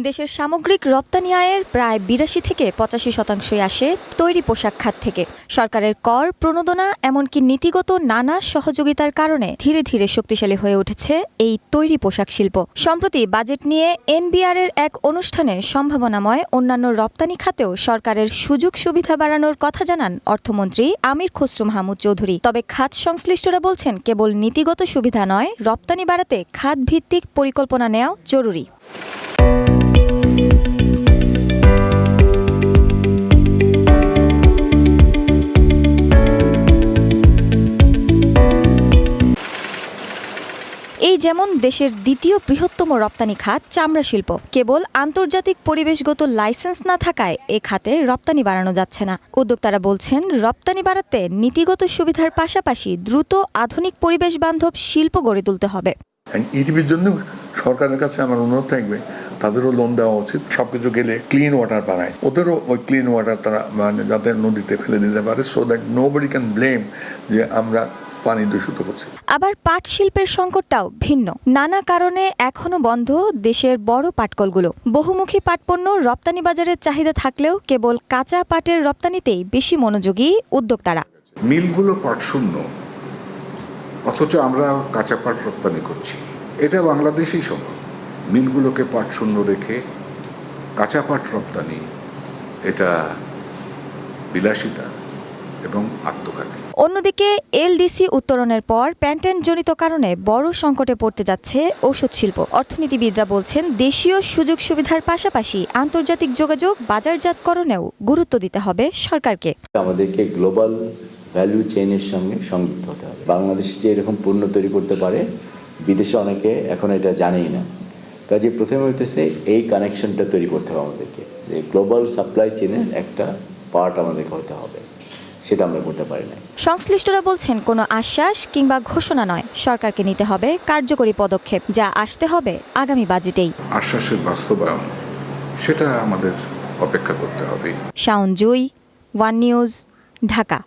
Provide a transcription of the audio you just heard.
দেশের সামগ্রিক রপ্তানি আয়ের প্রায় ৮২ থেকে ৮৫% আসে তৈরি পোশাক খাত থেকে। সরকারের কর প্রণোদনা এমনকি নীতিগত নানা সহযোগিতার কারণে ধীরে ধীরে শক্তিশালী হয়ে উঠেছে এই তৈরি পোশাক শিল্প। সম্প্রতি বাজেট নিয়ে এনবিআর-এর এক অনুষ্ঠানে সম্ভাবনাময় অন্যান্য রপ্তানি খাতেও সরকারের সুযোগ সুবিধা বাড়ানোর কথা জানান অর্থমন্ত্রী আমির খসরু মাহমুদ চৌধুরী। তবে খাত সংশ্লিষ্টরা বলছেন, কেবল নীতিগত সুবিধা নয়, রপ্তানি বাড়াতে খাত ভিত্তিক পরিকল্পনা নেওয়া জরুরি। এই যেমন দেশের দ্বিতীয় বৃহত্তম রপ্তানি খাত চামড়া শিল্প। কেবল আন্তর্জাতিক পরিবেশগত লাইসেন্স না থাকায় এ খাতে রপ্তানি বাড়ানো যাচ্ছে না। উদ্যোক্তারা বলছেন, রপ্তানি বাড়াতে নীতিগত সুবিধার পাশাপাশি দ্রুত আধুনিক পরিবেশ বান্ধব শিল্প গড়ে তুলতে হবে। ইটিভির জন্য সরকারের কাছে আমার অনুরোধ থাকবে, তাদেরও লোন দেওয়া উচিত। সবকিছু গেলে ক্লিন ওয়াটার বানায়, ওদেরও ওই ক্লিন ওয়াটার তারা মানে যাতে নদীতে ফেলে দিতে পারে, so that nobody can blame যে আমরা পানি দূষিত করছি। আবার পাট শিল্পের সংকটটাও ভিন্ন। নানা কারণে এখনো বন্ধ দেশের বড় পাটকলগুলো। বহুমুখী পাটপণ্য রপ্তানি বাজারের চাহিদা থাকলেও কেবল কাঁচা পাটের রপ্তানিতেই বেশি মনোযোগী উদ্যোক্তারা। মিলগুলো পাট শূন্য, অথচ আমরা কাঁচা পাট রপ্তানি করছি। এটা বাংলাদেশেই সম্ভব। মিলগুলোকে পাট শূন্য রেখে কাঁচা পাট রপ্তানি, এটা বিলাসিতা এবং আত্মঘাতী। অন্যদিকে এলডিসি উত্তরণের পর প্যাটেন্টজনিত কারণে বড় সংকটে পড়তে যাচ্ছে ঔষধ শিল্প। অর্থনীতিবিদরা বলছেন, দেশীয় সুযোগ সুবিধার পাশাপাশি আন্তর্জাতিক যোগাযোগ বাজারজাতকরণেও গুরুত্ব দিতে হবে সরকারকে। আমাদেরকে গ্লোবাল ভ্যালু চেইনের সঙ্গে সংযুক্ত হতে হবে। বাংলাদেশ যে এরকম পণ্য তৈরি করতে পারে, বিদেশে অনেকে এখন এটা জানেই না। কাজে প্রথমে হইতেছে এই কানেকশনটা তৈরি করতে হবে আমাদেরকে, যে গ্লোবাল সাপ্লাই চেইনের একটা পার্ট আমাদেরকে হতে হবে। সেটা আমরা করতে পারি না। সংশ্লিষ্টরা বলছেন, কোনো আশ্বাস কিংবা ঘোষণা নয়, সরকারকে নিতে হবে কার্যকরী পদক্ষেপ, যা আসতে হবে আগামী বাজেটেই। আশ্বাসের বাস্তবায়ন, সেটা আমাদের অপেক্ষা করতে হবে। শাওন জুই, ওয়ান নিউজ, ঢাকা।